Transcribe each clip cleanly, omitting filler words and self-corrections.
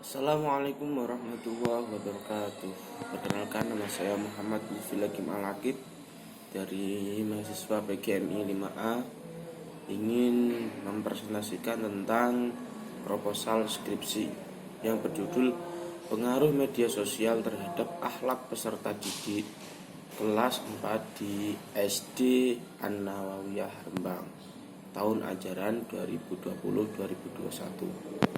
Assalamualaikum warahmatullahi wabarakatuh. Perkenalkan, nama saya Muhammad Lutfi Hakim Al-Akib dari mahasiswa PGMI 5A. Ingin mempresentasikan tentang proposal skripsi yang berjudul Pengaruh Media Sosial Terhadap Akhlak Peserta Didik Kelas 4 di SD An-Nawawiyah Rembang, tahun ajaran 2020-2021.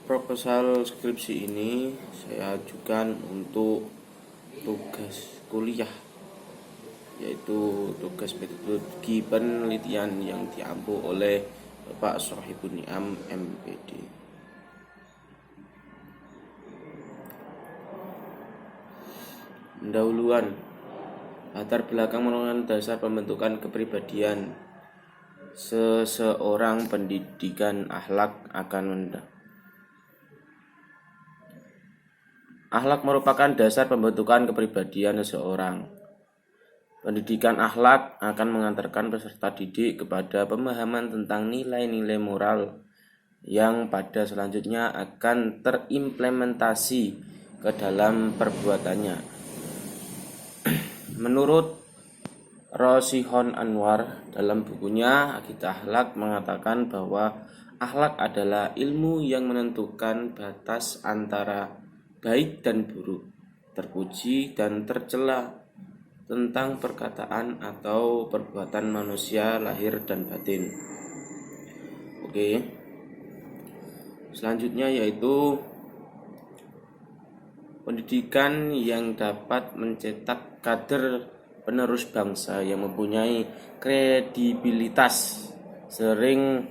Proposal skripsi ini saya ajukan untuk tugas kuliah, yaitu tugas metodologi penelitian yang diampu oleh Bapak Sohibun Ni'am MPD. Pendahuluan. Latar belakang merupakan dasar pembentukan kepribadian seseorang. Pendidikan akhlak Akhlak merupakan dasar pembentukan kepribadian seseorang. Pendidikan akhlak akan mengantarkan peserta didik kepada pemahaman tentang nilai-nilai moral yang pada selanjutnya akan terimplementasi ke dalam perbuatannya. Menurut Rosihon Anwar dalam bukunya Akidah Akhlak mengatakan bahwa akhlak adalah ilmu yang menentukan batas antara baik dan buruk, terpuji dan tercela, tentang perkataan atau perbuatan manusia lahir dan batin. Oke. Selanjutnya yaitu pendidikan yang dapat mencetak kader penerus bangsa yang mempunyai kredibilitas sering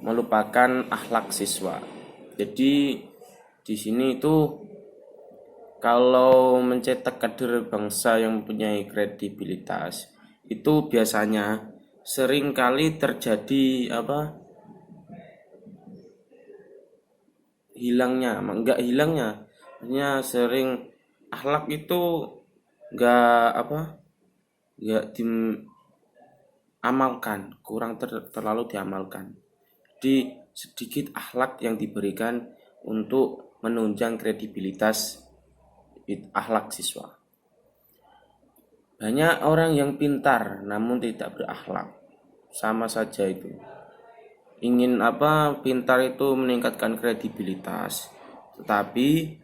melupakan akhlak siswa. Jadi di sini itu kalau mencetak kader bangsa yang mempunyai kredibilitas itu biasanya sering kali terjadi hilangnya, artinya sering akhlak itu enggak diamalkan, kurang terlalu diamalkan. Jadi sedikit akhlak yang diberikan untuk menunjang kredibilitas akhlak siswa. Banyak orang yang pintar namun tidak berakhlak. Sama saja itu. Ingin pintar itu meningkatkan kredibilitas, tetapi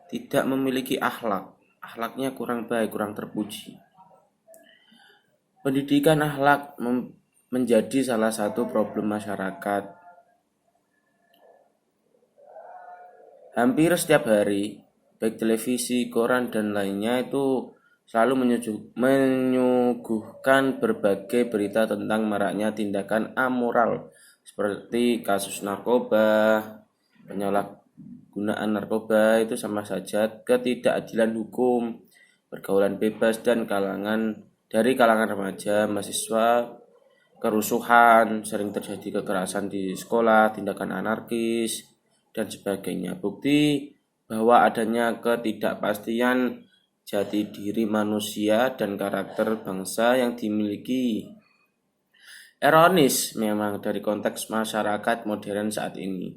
tidak memiliki akhlak. Akhlaknya kurang baik, kurang terpuji. Pendidikan akhlak menjadi salah satu problem masyarakat. Hampir setiap hari baik televisi, koran, dan lainnya itu selalu menyuguhkan berbagai berita tentang maraknya tindakan amoral seperti kasus narkoba, penyalahgunaan narkoba itu sama saja ketidakadilan hukum, pergaulan bebas dan dari kalangan remaja, mahasiswa, kerusuhan, sering terjadi kekerasan di sekolah, tindakan anarkis, dan sebagainya. Bukti bahwa adanya ketidakpastian jati diri manusia dan karakter bangsa yang dimiliki. Ironis memang dari konteks masyarakat modern saat ini.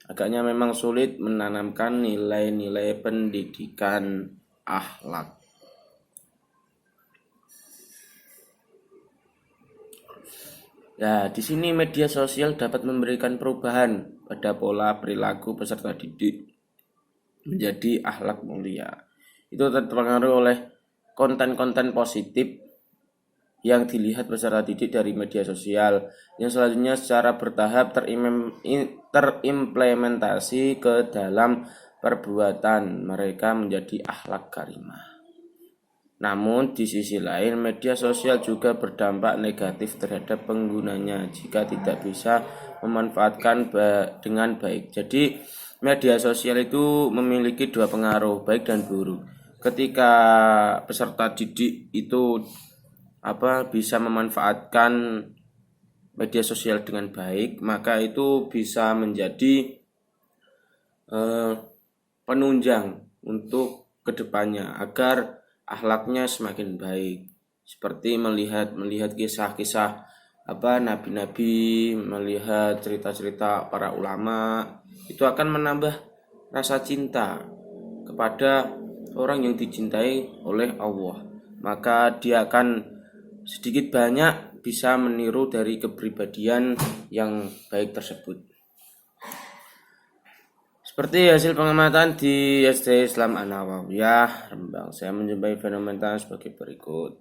Agaknya memang sulit menanamkan nilai-nilai pendidikan akhlak. Nah, di sini media sosial dapat memberikan perubahan pada pola perilaku peserta didik menjadi akhlak mulia. Itu terpengaruh oleh konten-konten positif yang dilihat peserta didik dari media sosial, yang selanjutnya secara bertahap terimplementasi ke dalam perbuatan mereka menjadi akhlak karimah. Namun di sisi lain media sosial juga berdampak negatif terhadap penggunanya jika tidak bisa memanfaatkan dengan baik. Jadi media sosial itu memiliki dua pengaruh, baik dan buruk. Ketika peserta didik itu bisa memanfaatkan media sosial dengan baik, maka itu bisa menjadi penunjang untuk kedepannya agar akhlaknya semakin baik. Seperti melihat kisah-kisah nabi-nabi, melihat cerita-cerita para ulama, itu akan menambah rasa cinta kepada orang yang dicintai oleh Allah. Maka dia akan sedikit banyak bisa meniru dari kepribadian yang baik tersebut. Seperti hasil pengamatan di SD Islam An-Nawawiyah Rembang, saya menjumpai fenomena sebagai berikut.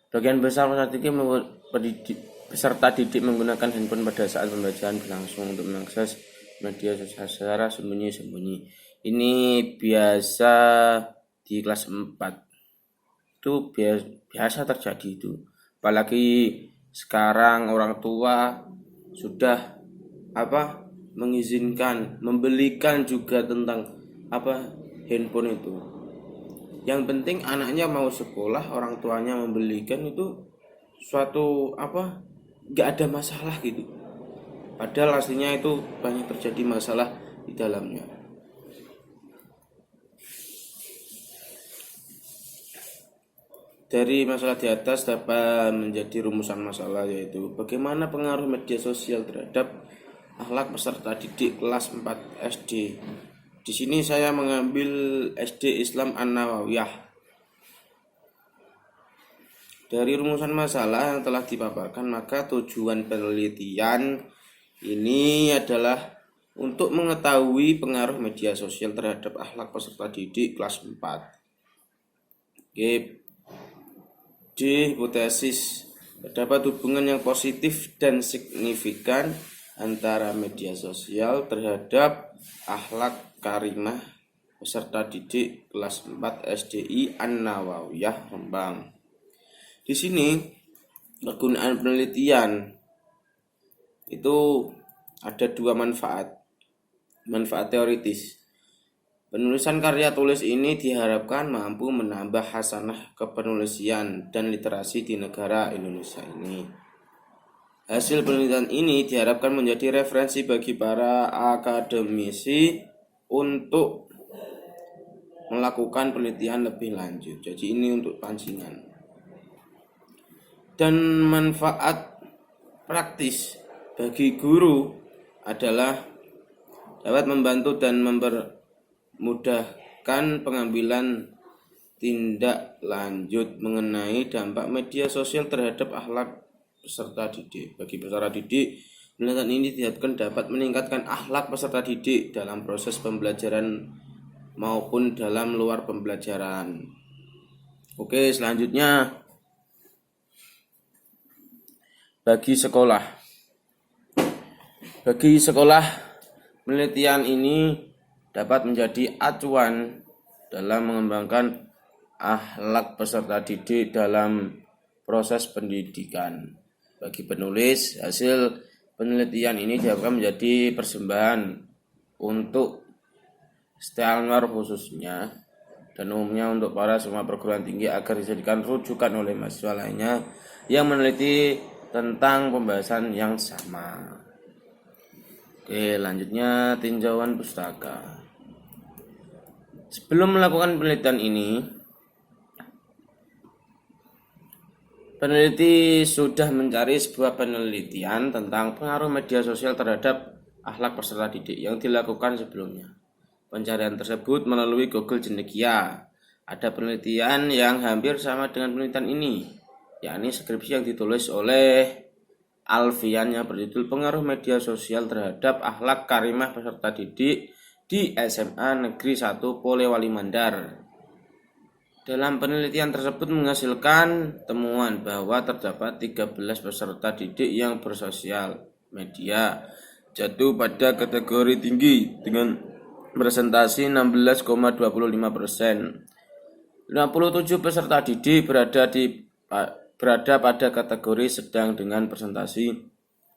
Bagian besar peserta didik menggunakan handphone pada saat pembelajaran berlangsung untuk mengakses media sosial secara sembunyi-sembunyi. Ini biasa di kelas 4. Itu biasa terjadi itu. Apalagi sekarang orang tua sudah mengizinkan, membelikan juga tentang handphone itu. Yang penting anaknya mau sekolah, orang tuanya membelikan, itu suatu nggak ada masalah gitu. Padahal aslinya itu banyak terjadi masalah di dalamnya. Dari masalah di atas dapat menjadi rumusan masalah, yaitu bagaimana pengaruh media sosial terhadap akhlak peserta didik kelas 4 SD. Di sini saya mengambil SD Islam An-Nawawiyah. Dari rumusan masalah yang telah dipaparkan, maka tujuan penelitian ini adalah untuk mengetahui pengaruh media sosial terhadap akhlak peserta didik kelas 4. D. Hipotesis, terdapat hubungan yang positif dan signifikan antara media sosial terhadap akhlak karimah peserta didik kelas 4 SDI An-Nawawiyah Rembang. Di sini kegunaan penelitian itu ada dua manfaat teoritis. Penulisan karya tulis ini diharapkan mampu menambah hasanah kepenulisan dan literasi di negara Indonesia ini. Hasil penelitian ini diharapkan menjadi referensi bagi para akademisi untuk melakukan penelitian lebih lanjut. Jadi ini untuk pancingan. Dan manfaat praktis bagi guru adalah dapat membantu dan mempermudahkan pengambilan tindak lanjut mengenai dampak media sosial terhadap akhlak peserta didik. Bagi peserta didik, penelitian ini diharapkan dapat meningkatkan akhlak peserta didik dalam proses pembelajaran maupun dalam luar pembelajaran. Oke, selanjutnya bagi sekolah, penelitian ini dapat menjadi acuan dalam mengembangkan akhlak peserta didik dalam proses pendidikan. Bagi penulis, hasil penelitian ini diharapkan menjadi persembahan untuk Stelner khususnya dan umumnya untuk para semua perguruan tinggi agar dijadikan rujukan oleh mahasiswa lainnya yang meneliti tentang pembahasan yang sama. Oke, lanjutnya tinjauan pustaka. Sebelum melakukan penelitian ini, peneliti sudah mencari sebuah penelitian tentang pengaruh media sosial terhadap akhlak peserta didik yang dilakukan sebelumnya. Pencarian tersebut melalui Google Cendekia. Ada penelitian yang hampir sama dengan penelitian ini, yakni skripsi yang ditulis oleh Alfian yang berjudul Pengaruh Media Sosial Terhadap Akhlak Karimah Peserta Didik di SMA Negeri 1 Polewali Mandar. Dalam penelitian tersebut menghasilkan temuan bahwa terdapat 13 peserta didik yang bersosial media jatuh pada kategori tinggi dengan presentasi 16,25%. 57 peserta didik berada pada kategori sedang dengan presentasi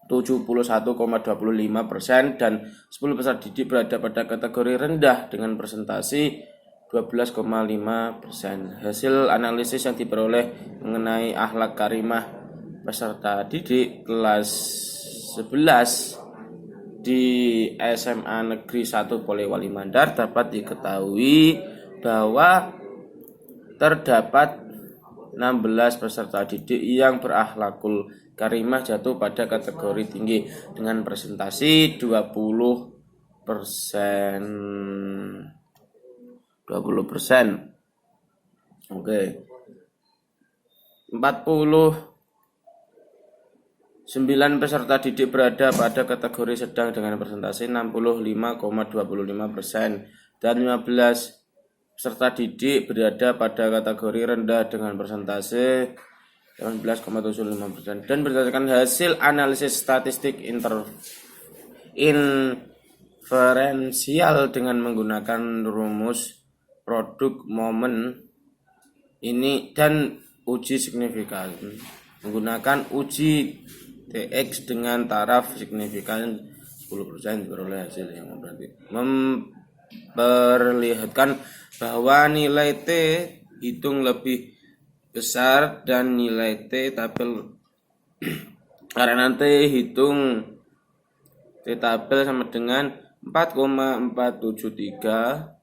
71,25% dan 10 peserta didik berada pada kategori rendah dengan presentasi 12,5%. Hasil analisis yang diperoleh mengenai akhlak karimah peserta didik kelas 11 di SMA Negeri 1 Polewali Mandar dapat diketahui bahwa terdapat 16 peserta didik yang berakhlakul karimah jatuh pada kategori tinggi dengan presentasi 20%. Oke. 49 peserta didik berada pada kategori sedang dengan presentasi 65,25% dan 15 peserta didik berada pada kategori rendah dengan persentase 18,75%. Dan berdasarkan hasil analisis statistik inferensial dengan menggunakan rumus produk momen ini dan uji signifikan menggunakan uji TX dengan taraf signifikan 10% beroleh hasil yang memperlihatkan bahwa nilai T hitung lebih besar dan nilai T tabel karena T hitung T tabel sama dengan 4,473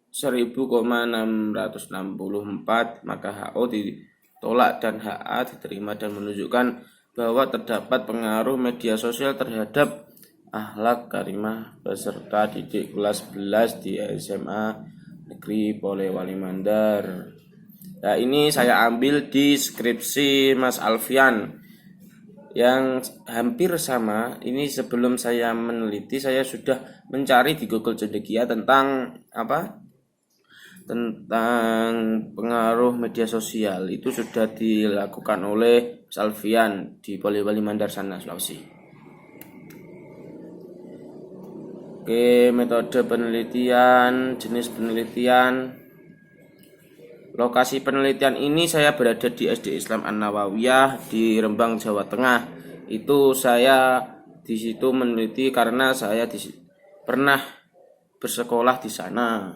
1000,664, maka HO ditolak dan HA diterima dan menunjukkan bahwa terdapat pengaruh media sosial terhadap akhlak karimah peserta didik kelas 11 di SMA Negeri Polewali Mandar. Nah, ini saya ambil di skripsi Mas Alfian yang hampir sama. Ini sebelum saya meneliti saya sudah mencari di Google Cendekia tentang pengaruh media sosial. Itu sudah dilakukan oleh Mas Alfian di Polewali Mandar sana, Sulawesi. Oke, metode penelitian, jenis penelitian. Lokasi penelitian ini saya berada di SD Islam An-Nawawiyah di Rembang, Jawa Tengah. Itu saya di situ meneliti karena saya pernah bersekolah di sana.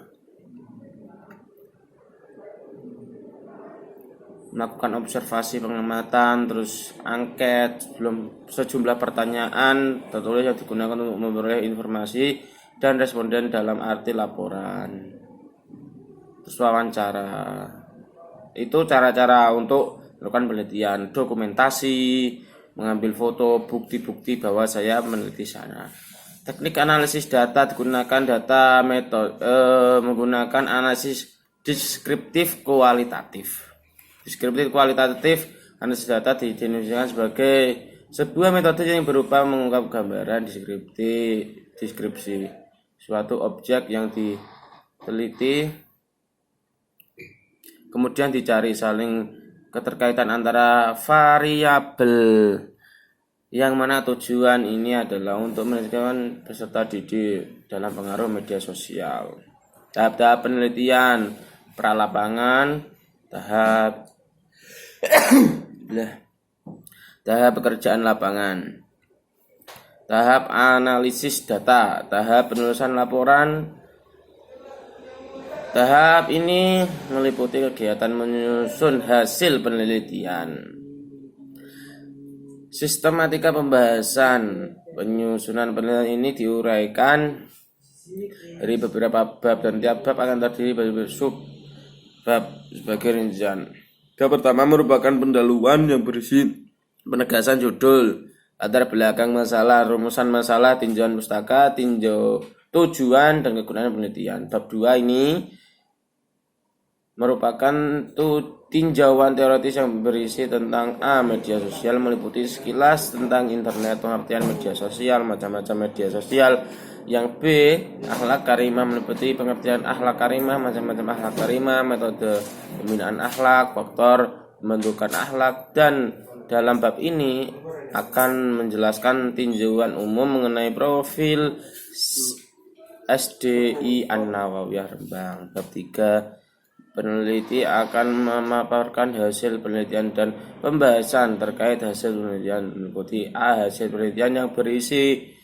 Melakukan observasi pengamatan, terus angket, belum sejumlah pertanyaan tertulis yang digunakan untuk memperoleh informasi dan responden dalam arti laporan. Terus wawancara. Itu cara-cara untuk melakukan penelitian, dokumentasi, mengambil foto, bukti-bukti bahwa saya meneliti sana. Teknik analisis data digunakan menggunakan analisis deskriptif kualitatif. Deskriptif kualitatif analisis data didefinisikan sebagai sebuah metode yang berupa mengungkap gambaran deskripsi suatu objek yang diteliti, kemudian dicari saling keterkaitan antara variabel, yang mana tujuan ini adalah untuk menentukan peserta didik dalam pengaruh media sosial. Tahap-tahap penelitian pralapangan, tahap pekerjaan lapangan, tahap analisis data, tahap penulisan laporan. Tahap ini meliputi kegiatan menyusun hasil penelitian, sistematika pembahasan. Penyusunan penelitian ini diuraikan dari beberapa bab dan tiap bab akan terdiri dari sub bab sebagai rincian. Bab pertama merupakan pendahuluan yang berisi penegasan judul, latar belakang masalah, rumusan masalah, tinjauan pustaka, tujuan dan kegunaan penelitian. Bab 2 ini merupakan tinjauan teoritis yang berisi tentang A. Media sosial, meliputi sekilas tentang internet, pengertian media sosial, macam-macam media sosial. Yang B. Akhlak karimah, meliputi pengertian akhlak karimah, macam-macam akhlak karimah, metode pembinaan akhlak, faktor pembentukan akhlak. Dan dalam bab ini akan menjelaskan tinjauan umum mengenai profil SDI An-Nawawiyah Rembang. Bab 3, peneliti akan memaparkan hasil penelitian dan pembahasan terkait hasil penelitian, meliputi A. Hasil penelitian yang berisi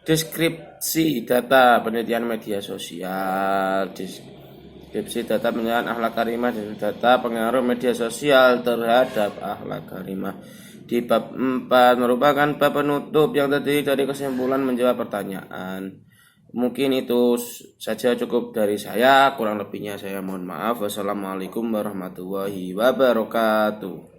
deskripsi data penelitian media sosial, deskripsi data penelitian akhlak karimah, dan data pengaruh media sosial terhadap akhlak karimah. Di bab 4 merupakan bab penutup yang terdiri dari kesimpulan menjawab pertanyaan. Mungkin itu saja cukup dari saya, kurang lebihnya saya mohon maaf. Wassalamualaikum warahmatullahi wabarakatuh.